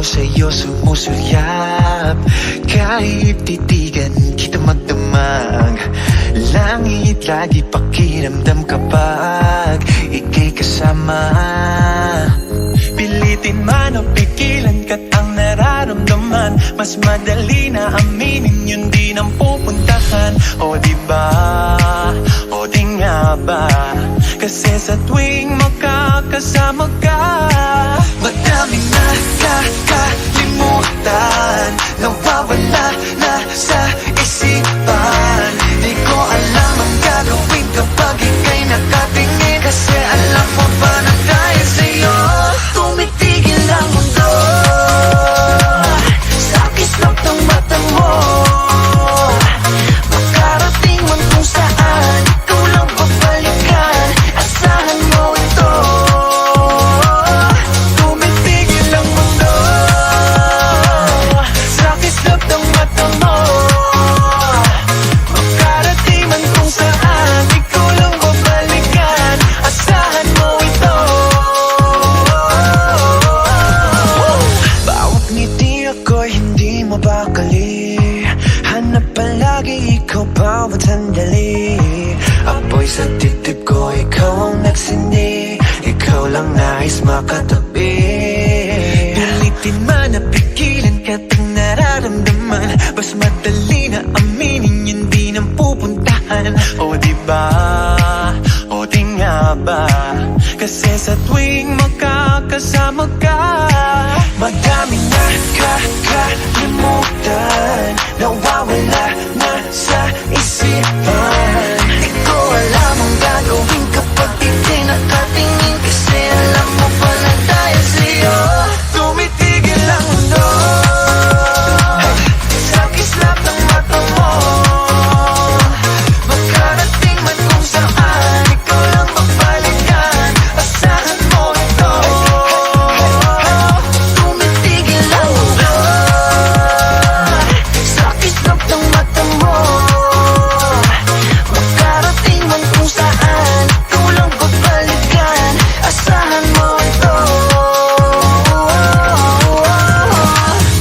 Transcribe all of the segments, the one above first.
sa'yo sumusulyap. Kahit titigan kita magdamag, langit lagi pakiramdam kapag ika'y kasama. Pilitin man o pigilan ka't ang nararamdaman, mas madali na aminin yun di nang pupuntahan. O diba, o di nga ba, kasi sa tuwing makakasama ka, madaming nakakalimutan, nawawala na sa isipan. Di ko alam ang gagawin kapag ika'y nakatingin, kasi alam mo ba na dahil sa'yo tumitigil ang mundo. Sa kislap ng mata mo, makarating man kung saan, ikaw lang babalikan, asahan mo ito. Tumitigil ang mundo. Sa kislap ng mata mo, makarating man kung saan, ikaw lang babalikan, asahan mo ito. Bawat ngiti ako'y hindi mabakali, hanap palagi ikaw bawat sandali. Apoy sa dibdib ko, ikaw ang nagsindi, ikaw lang nais makatabi. Pilitin man na pigilan ka't ang nararamdaman, mas madali na aminin yun di nang pupuntahan. O diba, o di nga ba, kasi sa tuwing makakasama ka, madaming nakakalimutan, nawawala na sa isipan. Di ko alam ang gagawin kapag di nakatingin, kasi alam mo pala dahil sa'yo tumitigil ang mundo. Sa kislap ng mata mo, makarating man kung saan, ikaw lang magbalikan, asahan mo ito. Tumitigil ang mundo. Sa kislap ng mata mo, makarating man kung saan, ikaw lang magbalikan, asahan mo ito.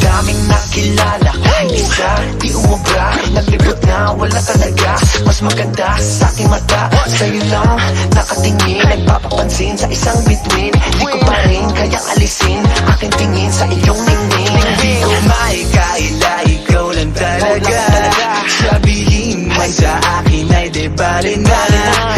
Daming nakilala, kahit isa di umubra, naglibot na wala talaga. Mas maganda sa aking mata, sa'yo lang nakatingin, nagpapapansin sa isang bituin. Di ko pa rin kayang alisin aking tingin sa iyong ningning. Di ko maikaila, ikaw lang talaga. Sabihin man sa akin ay di bali na.